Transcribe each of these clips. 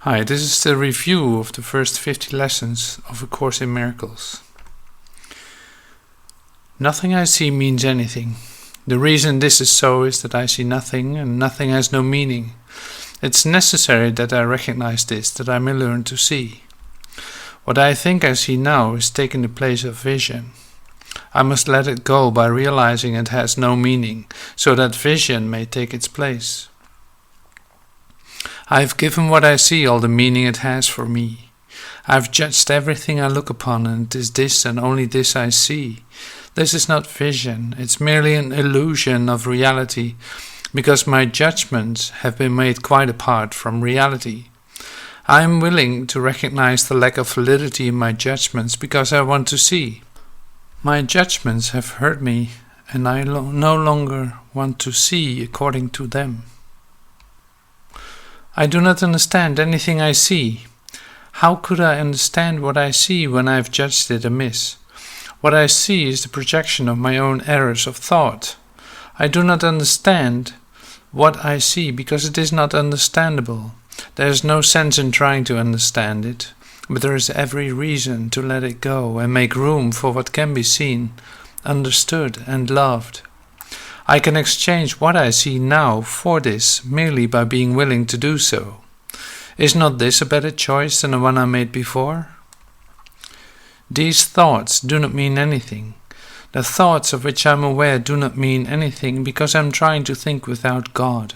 Hi, this is the review of the first 50 lessons of A Course in Miracles. Nothing I see means anything. The reason this is so is that I see nothing, and nothing has no meaning. It's necessary that I recognize this, that I may learn to see. What I think I see now is taking the place of vision. I must let it go by realizing it has no meaning, so that vision may take its place. I have given what I see all the meaning it has for me. I have judged everything I look upon, and it is this and only this I see. This is not vision, it's merely an illusion of reality, because my judgments have been made quite apart from reality. I am willing to recognize the lack of validity in my judgments because I want to see. My judgments have hurt me, and I no longer want to see according to them. I do not understand anything I see. How could I understand what I see when I have judged it amiss? What I see is the projection of my own errors of thought. I do not understand what I see because it is not understandable. There is no sense in trying to understand it, but there is every reason to let it go and make room for what can be seen, understood, and loved. I can exchange what I see now for this merely by being willing to do so. Is not this a better choice than the one I made before? These thoughts do not mean anything. The thoughts of which I am aware do not mean anything because I am trying to think without God.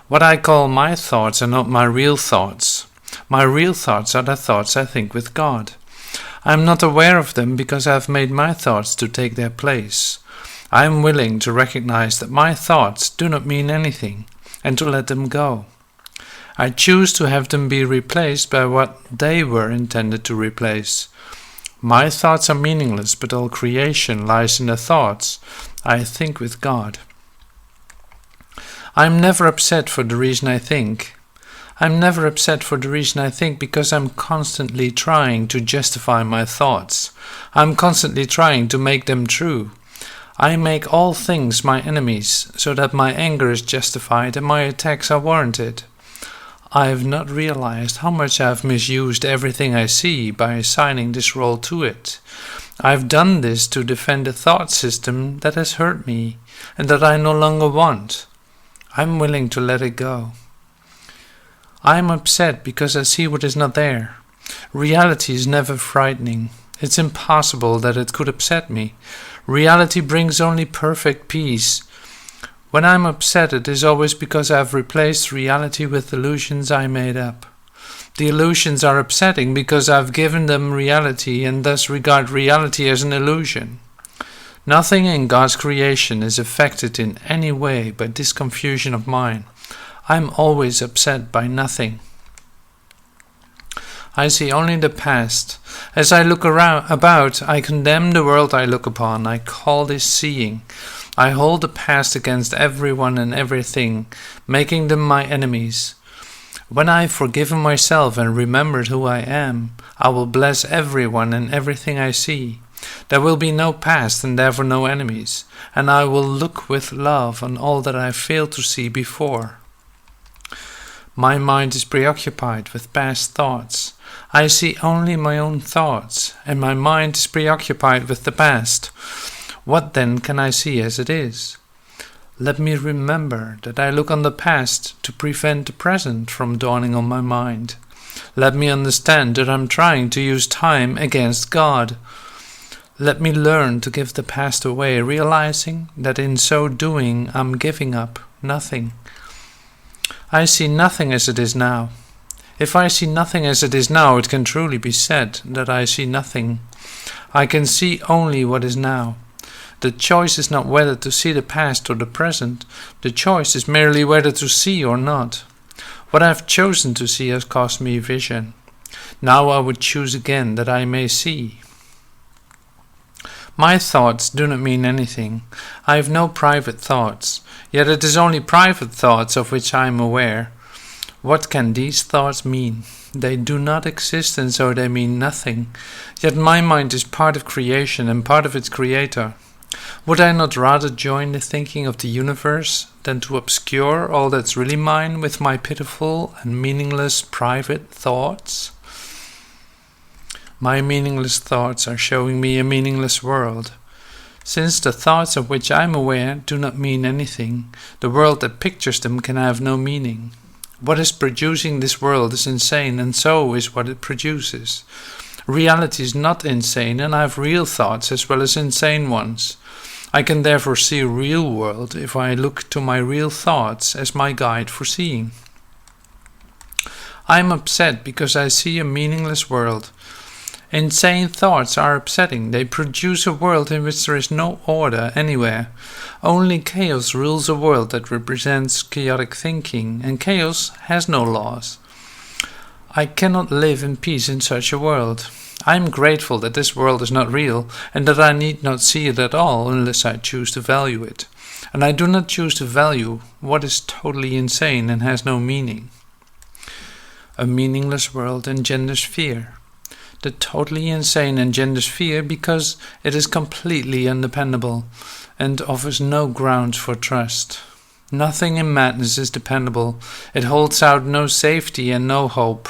What I call my thoughts are not my real thoughts. My real thoughts are the thoughts I think with God. I am not aware of them because I have made my thoughts to take their place. I am willing to recognize that my thoughts do not mean anything and to let them go. I choose to have them be replaced by what they were intended to replace. My thoughts are meaningless, but all creation lies in the thoughts I think with God. I am never upset for the reason I think. I am never upset for the reason I think because I am constantly trying to justify my thoughts. I am constantly trying to make them true. I make all things my enemies, so that my anger is justified and my attacks are warranted. I have not realized how much I have misused everything I see by assigning this role to it. I have done this to defend a thought system that has hurt me and that I no longer want. I am willing to let it go. I am upset because I see what is not there. Reality is never frightening. It's impossible that it could upset me. Reality brings only perfect peace. When I am upset, it is always because I have replaced reality with illusions I made up. The illusions are upsetting because I have given them reality and thus regard reality as an illusion. Nothing in God's creation is affected in any way by this confusion of mine. I am always upset by nothing. I see only the past. As I look about, I condemn the world I look upon. I call this seeing. I hold the past against everyone and everything, making them my enemies. When I have forgiven myself and remembered who I am, I will bless everyone and everything I see. There will be no past and therefore no enemies, and I will look with love on all that I failed to see before. My mind is preoccupied with past thoughts. I see only my own thoughts, and my mind is preoccupied with the past. What then can I see as it is? Let me remember that I look on the past to prevent the present from dawning on my mind. Let me understand that I am trying to use time against God. Let me learn to give the past away, realizing that in so doing I am giving up nothing. I see nothing as it is now. If I see nothing as it is now, it can truly be said that I see nothing. I can see only what is now. The choice is not whether to see the past or the present. The choice is merely whether to see or not. What I have chosen to see has cost me vision. Now I would choose again that I may see. My thoughts do not mean anything. I have no private thoughts, yet it is only private thoughts of which I am aware. What can these thoughts mean? They do not exist and so they mean nothing. Yet my mind is part of creation and part of its creator. Would I not rather join the thinking of the universe than to obscure all that's really mine with my pitiful and meaningless private thoughts? My meaningless thoughts are showing me a meaningless world. Since the thoughts of which I am aware do not mean anything, the world that pictures them can have no meaning. What is producing this world is insane, and so is what it produces. Reality is not insane, and I have real thoughts as well as insane ones. I can therefore see a real world if I look to my real thoughts as my guide for seeing. I am upset because I see a meaningless world. Insane thoughts are upsetting. They produce a world in which there is no order anywhere. Only chaos rules a world that represents chaotic thinking, and chaos has no laws. I cannot live in peace in such a world. I am grateful that this world is not real, and that I need not see it at all unless I choose to value it. And I do not choose to value what is totally insane and has no meaning. A meaningless world engenders fear. The totally insane engenders fear because it is completely undependable and offers no grounds for trust. Nothing in madness is dependable. It holds out no safety and no hope.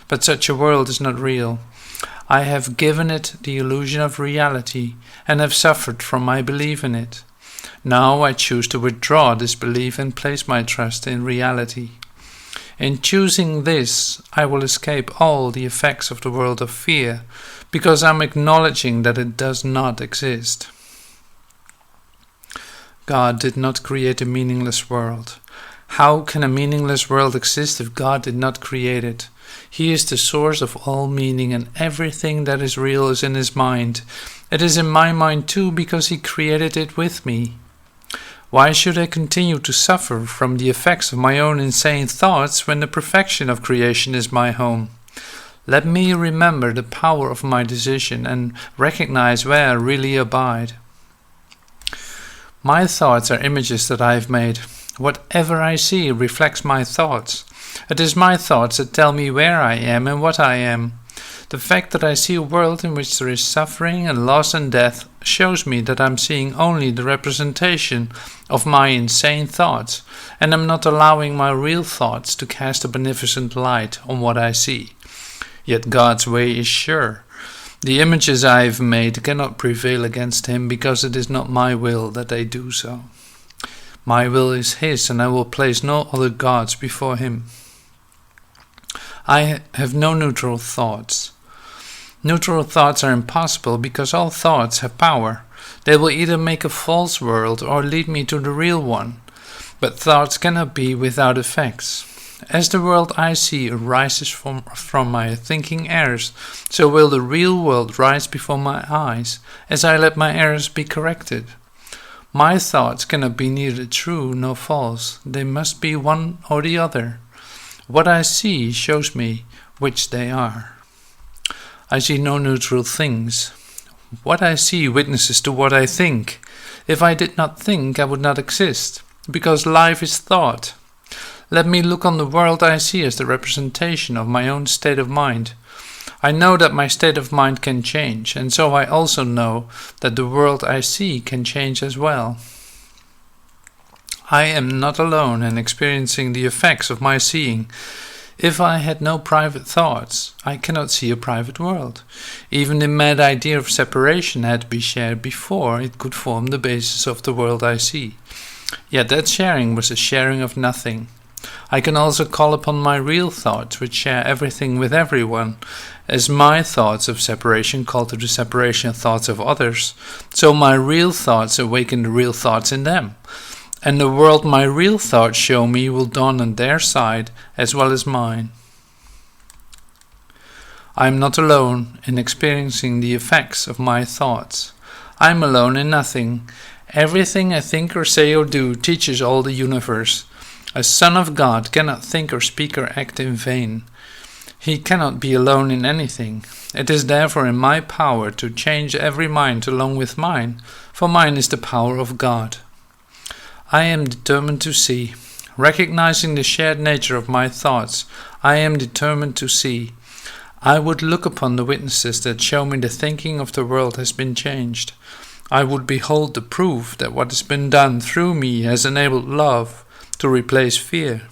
But such a world is not real. I have given it the illusion of reality and have suffered from my belief in it. Now I choose to withdraw this belief and place my trust in reality. In choosing this, I will escape all the effects of the world of fear, because I am acknowledging that it does not exist. God did not create a meaningless world. How can a meaningless world exist if God did not create it? He is the source of all meaning, and everything that is real is in His mind. It is in my mind too, because He created it with me. Why should I continue to suffer from the effects of my own insane thoughts when the perfection of creation is my home? Let me remember the power of my decision and recognize where I really abide. My thoughts are images that I have made. Whatever I see reflects my thoughts. It is my thoughts that tell me where I am and what I am. The fact that I see a world in which there is suffering and loss and death shows me that I am seeing only the representation of my insane thoughts, and am not allowing my real thoughts to cast a beneficent light on what I see. Yet God's way is sure. The images I have made cannot prevail against Him, because it is not my will that they do so. My will is His, and I will place no other gods before Him. I have no neutral thoughts. Neutral thoughts are impossible because all thoughts have power. They will either make a false world or lead me to the real one. But thoughts cannot be without effects. As the world I see arises from my thinking errors, so will the real world rise before my eyes, as I let my errors be corrected. My thoughts cannot be neither true nor false. They must be one or the other. What I see shows me which they are. I see no neutral things. What I see witnesses to what I think. If I did not think, I would not exist, because life is thought. Let me look on the world I see as the representation of my own state of mind. I know that my state of mind can change, and so I also know that the world I see can change as well. I am not alone in experiencing the effects of my seeing. If I had no private thoughts, I cannot see a private world. Even the mad idea of separation had to be shared before it could form the basis of the world I see. Yet that sharing was a sharing of nothing. I can also call upon my real thoughts, which share everything with everyone. As my thoughts of separation call to the separation thoughts of others, so my real thoughts awaken the real thoughts in them. And the world my real thoughts show me will dawn on their side as well as mine. I am not alone in experiencing the effects of my thoughts. I am alone in nothing. Everything I think or say or do teaches all the universe. A son of God cannot think or speak or act in vain. He cannot be alone in anything. It is therefore in my power to change every mind along with mine, for mine is the power of God. I am determined to see. Recognizing the shared nature of my thoughts, I am determined to see. I would look upon the witnesses that show me the thinking of the world has been changed. I would behold the proof that what has been done through me has enabled love to replace fear,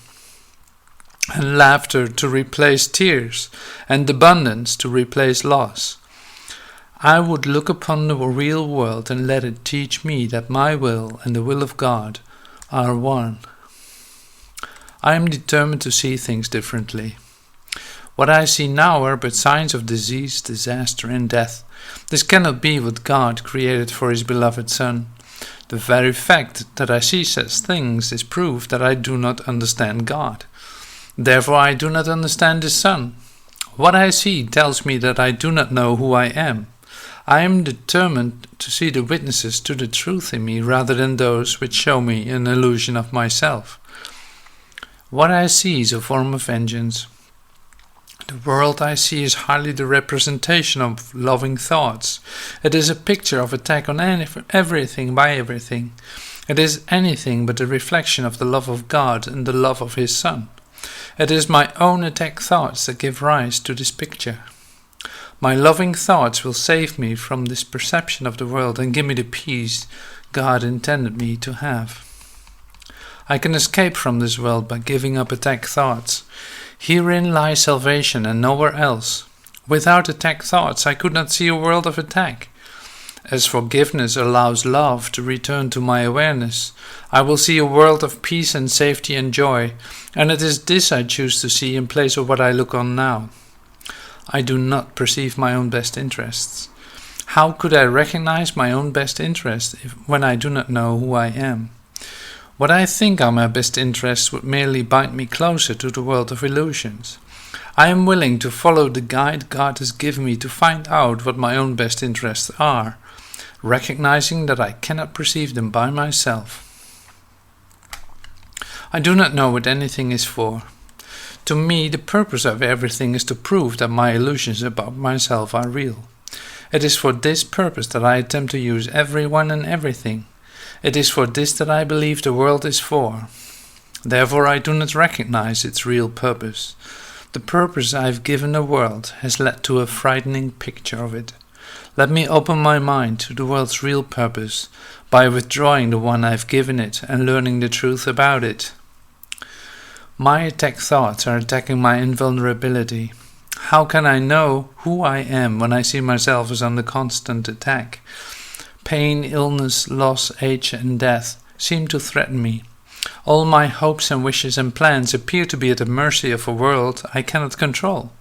and laughter to replace tears, and abundance to replace loss. I would look upon the real world and let it teach me that my will and the will of God are one. I am determined to see things differently. What I see now are but signs of disease, disaster, and death. This cannot be what God created for His beloved Son. The very fact that I see such things is proof that I do not understand God. Therefore I do not understand His Son. What I see tells me that I do not know who I am. I am determined to see the witnesses to the truth in me rather than those which show me an illusion of myself. What I see is a form of vengeance. The world I see is hardly the representation of loving thoughts. It is a picture of attack on everything by everything. It is anything but a reflection of the love of God and the love of His Son. It is my own attack thoughts that give rise to this picture. My loving thoughts will save me from this perception of the world and give me the peace God intended me to have. I can escape from this world by giving up attack thoughts. Herein lies salvation and nowhere else. Without attack thoughts, I could not see a world of attack. As forgiveness allows love to return to my awareness, I will see a world of peace and safety and joy, and it is this I choose to see in place of what I look on now. I do not perceive my own best interests. How could I recognize my own best interest when I do not know who I am? What I think are my best interests would merely bind me closer to the world of illusions. I am willing to follow the guide God has given me to find out what my own best interests are, recognizing that I cannot perceive them by myself. I do not know what anything is for. To me, the purpose of everything is to prove that my illusions about myself are real. It is for this purpose that I attempt to use everyone and everything. It is for this that I believe the world is for. Therefore I do not recognize its real purpose. The purpose I have given the world has led to a frightening picture of it. Let me open my mind to the world's real purpose by withdrawing the one I have given it and learning the truth about it. My attack thoughts are attacking my invulnerability. How can I know who I am when I see myself as under constant attack? Pain, illness, loss, age, and death seem to threaten me. All my hopes and wishes and plans appear to be at the mercy of a world I cannot control.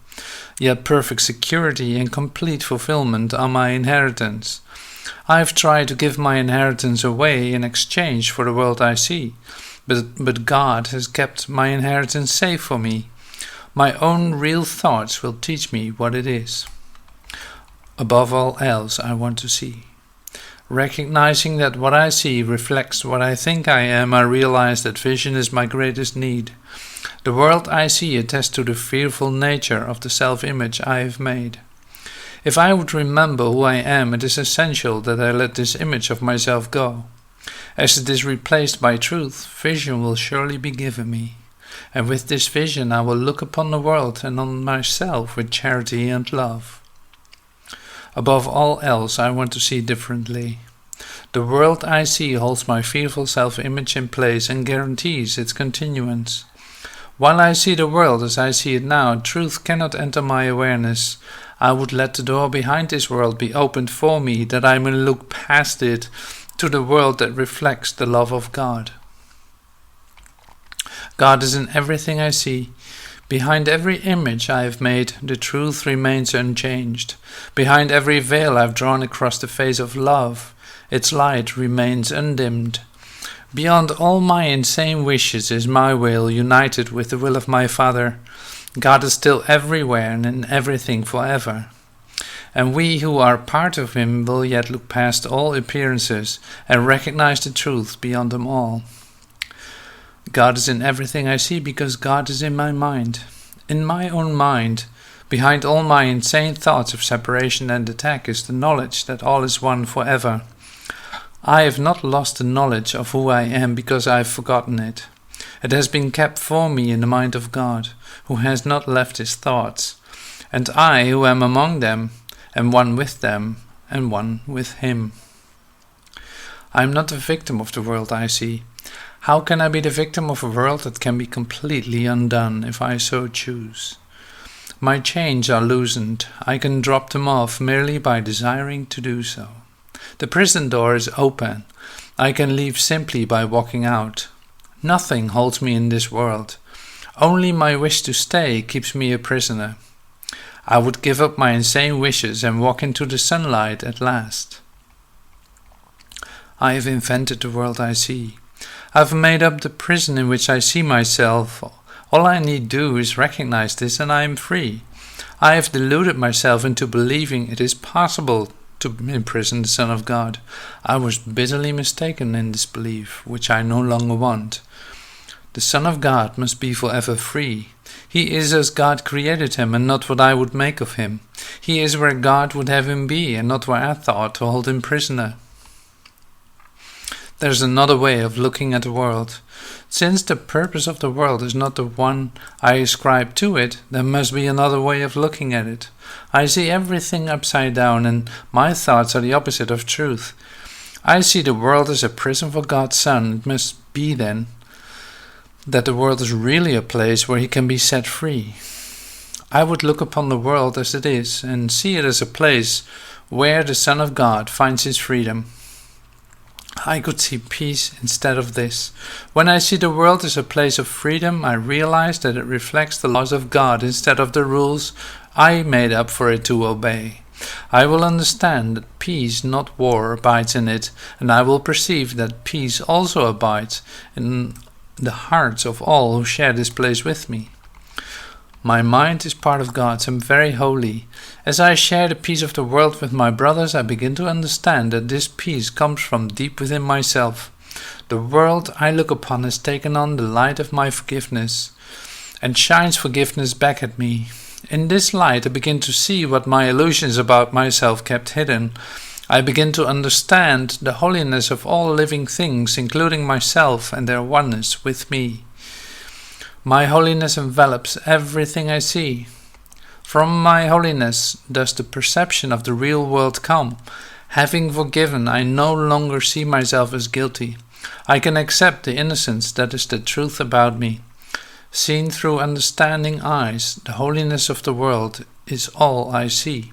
Yet perfect security and complete fulfillment are my inheritance. I have tried to give my inheritance away in exchange for the world I see, but God has kept my inheritance safe for me. My own real thoughts will teach me what it is. Above all else, I want to see. Recognizing that what I see reflects what I think I am, I realize that vision is my greatest need. The world I see attests to the fearful nature of the self-image I have made. If I would remember who I am, it is essential that I let this image of myself go. As it is replaced by truth, vision will surely be given me. And with this vision I will look upon the world and on myself with charity and love. Above all else, I want to see differently. The world I see holds my fearful self-image in place and guarantees its continuance. While I see the world as I see it now, truth cannot enter my awareness. I would let the door behind this world be opened for me, that I may look past it to the world that reflects the love of God. God is in everything I see. Behind every image I have made, the truth remains unchanged. Behind every veil I have drawn across the face of love, its light remains undimmed. Beyond all my insane wishes is my will united with the will of my Father. God is still everywhere and in everything forever. And we who are part of Him will yet look past all appearances and recognize the truth beyond them all. God is in everything I see because God is in my mind. In my own mind, behind all my insane thoughts of separation and attack is the knowledge that all is one forever. I have not lost the knowledge of who I am because I have forgotten it. It has been kept for me in the mind of God, who has not left His thoughts. And I, who am among them, am one with them and one with Him. I am not the victim of the world I see. How can I be the victim of a world that can be completely undone if I so choose? My chains are loosened. I can drop them off merely by desiring to do so. The prison door is open. I can leave simply by walking out. Nothing holds me in this world. Only my wish to stay keeps me a prisoner. I would give up my insane wishes and walk into the sunlight at last. I have invented the world I see. I have made up the prison in which I see myself. All I need do is recognize this and I am free. I have deluded myself into believing it is possible to imprison the Son of God. I was bitterly mistaken in this belief, which I no longer want. The Son of God must be forever free. He is as God created him and not what I would make of him. He is where God would have him be and not where I thought to hold him prisoner. There's another way of looking at the world. Since the purpose of the world is not the one I ascribe to it, there must be another way of looking at it. I see everything upside down and my thoughts are the opposite of truth. I see the world as a prison for God's Son. It must be then that the world is really a place where he can be set free. I would look upon the world as it is and see it as a place where the Son of God finds his freedom. I could see peace instead of this. When I see the world as a place of freedom, I realize that it reflects the laws of God instead of the rules I made up for it to obey. I will understand that peace, not war, abides in it, and I will perceive that peace also abides in the hearts of all who share this place with me. My mind is part of God's and very holy. As I share the peace of the world with my brothers, I begin to understand that this peace comes from deep within myself. The world I look upon has taken on the light of my forgiveness and shines forgiveness back at me. In this light I begin to see what my illusions about myself kept hidden. I begin to understand the holiness of all living things, including myself and their oneness with me. My holiness envelops everything I see. From my holiness does the perception of the real world come. Having forgiven, I no longer see myself as guilty. I can accept the innocence that is the truth about me. Seen through understanding eyes, the holiness of the world is all I see.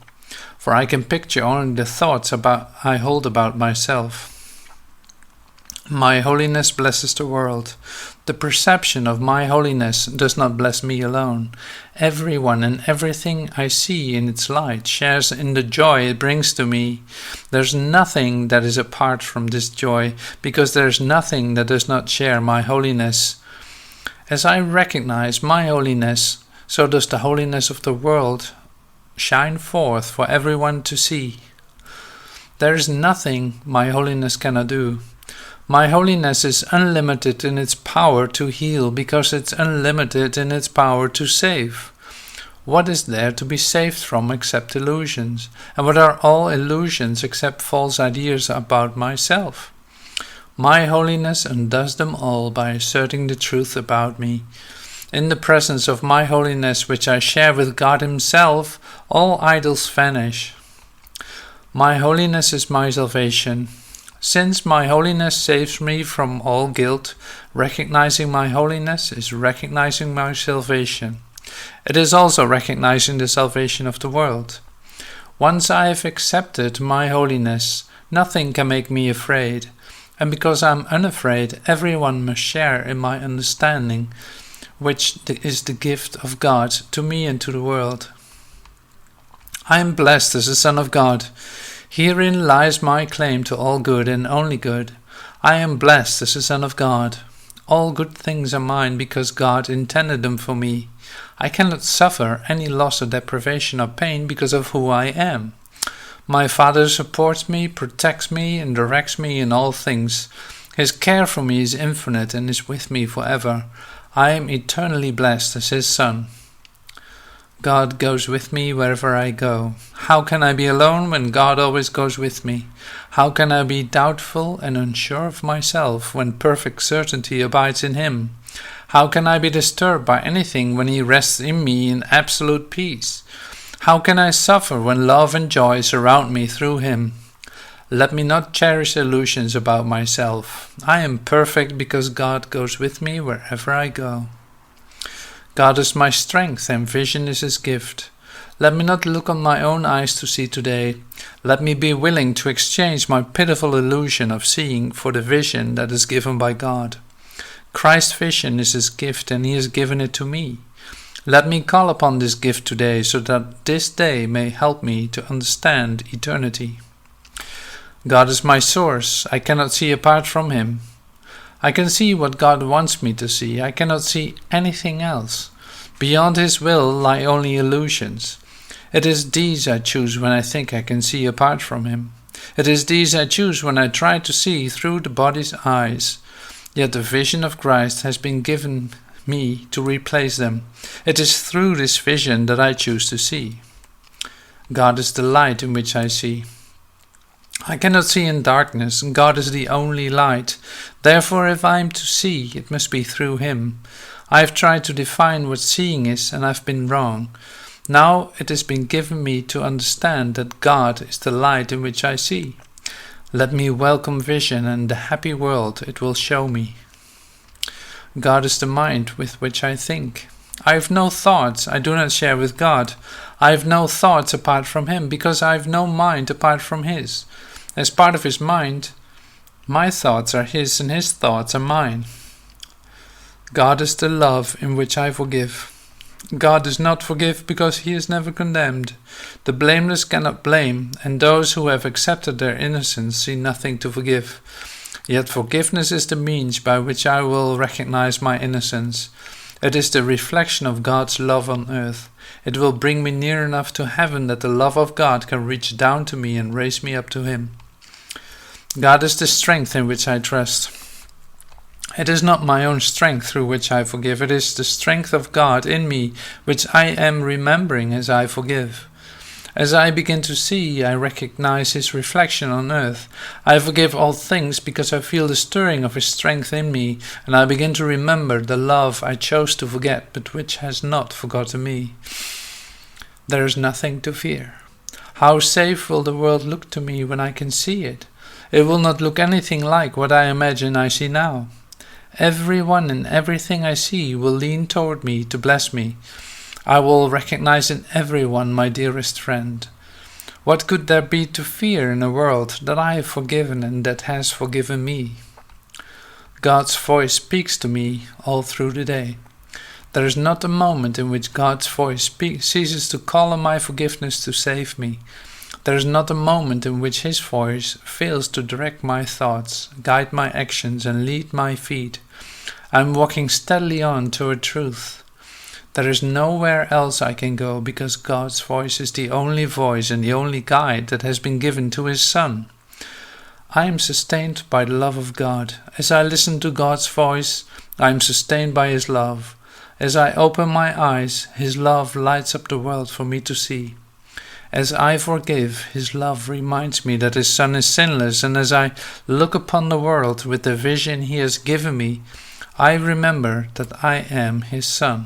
For I can picture only the thoughts I hold about myself. My holiness blesses the world. The perception of my holiness does not bless me alone. Everyone and everything I see in its light shares in the joy it brings to me. There's nothing that is apart from this joy, because there's nothing that does not share my holiness. As I recognize my holiness, so does the holiness of the world shine forth for everyone to see. There is nothing my holiness cannot do. My holiness is unlimited in its power to heal because it's unlimited in its power to save. What is there to be saved from except illusions? And what are all illusions except false ideas about myself? My holiness undoes them all by asserting the truth about me. In the presence of my holiness, which I share with God Himself, all idols vanish. My holiness is my salvation. Since my holiness saves me from all guilt, recognizing my holiness is recognizing my salvation. It is also recognizing the salvation of the world. Once I have accepted my holiness, nothing can make me afraid. And because I am unafraid, everyone must share in my understanding, which is the gift of God to me and to the world. I am blessed as a son of God. Herein lies my claim to all good and only good. I am blessed as a son of God. All good things are mine because God intended them for me. I cannot suffer any loss or deprivation or pain because of who I am. My Father supports me, protects me, and directs me in all things. His care for me is infinite and is with me forever. I am eternally blessed as His Son. God goes with me wherever I go. How can I be alone when God always goes with me? How can I be doubtful and unsure of myself when perfect certainty abides in Him? How can I be disturbed by anything when He rests in me in absolute peace? How can I suffer when love and joy surround me through Him? Let me not cherish illusions about myself. I am perfect because God goes with me wherever I go. God is my strength and vision is His gift. Let me not look on my own eyes to see today. Let me be willing to exchange my pitiful illusion of seeing for the vision that is given by God. Christ's vision is His gift and He has given it to me. Let me call upon this gift today so that this day may help me to understand eternity. God is my source. I cannot see apart from Him. I can see what God wants me to see. I cannot see anything else. Beyond His will lie only illusions. It is these I choose when I think I can see apart from Him. It is these I choose when I try to see through the body's eyes. Yet the vision of Christ has been given me to replace them. It is through this vision that I choose to see. God is the light in which I see. I cannot see in darkness, and God is the only light. Therefore, if I am to see, it must be through Him. I have tried to define what seeing is, and I have been wrong. Now it has been given me to understand that God is the light in which I see. Let me welcome vision and the happy world it will show me. God is the mind with which I think. I have no thoughts I do not share with God. I have no thoughts apart from Him, because I have no mind apart from His. As part of His mind, my thoughts are His and His thoughts are mine. God is the love in which I forgive. God does not forgive because He is never condemned. The blameless cannot blame, and those who have accepted their innocence see nothing to forgive. Yet forgiveness is the means by which I will recognize my innocence. It is the reflection of God's love on earth. It will bring me near enough to heaven that the love of God can reach down to me and raise me up to Him. God is the strength in which I trust. It is not my own strength through which I forgive. It is the strength of God in me which I am remembering as I forgive. As I begin to see, I recognize His reflection on earth. I forgive all things because I feel the stirring of His strength in me, and I begin to remember the love I chose to forget, but which has not forgotten me. There is nothing to fear. How safe will the world look to me when I can see it? It will not look anything like what I imagine I see now. Everyone and everything I see will lean toward me to bless me. I will recognize in everyone my dearest friend. What could there be to fear in a world that I have forgiven and that has forgiven me? God's voice speaks to me all through the day. There is not a moment in which God's voice ceases to call on my forgiveness to save me. There is not a moment in which His voice fails to direct my thoughts, guide my actions, and lead my feet. I am walking steadily on toward truth. There is nowhere else I can go because God's voice is the only voice and the only guide that has been given to His Son. I am sustained by the love of God. As I listen to God's voice, I am sustained by His love. As I open my eyes, His love lights up the world for me to see. As I forgive, His love reminds me that His Son is sinless, and as I look upon the world with the vision He has given me, I remember that I am His Son.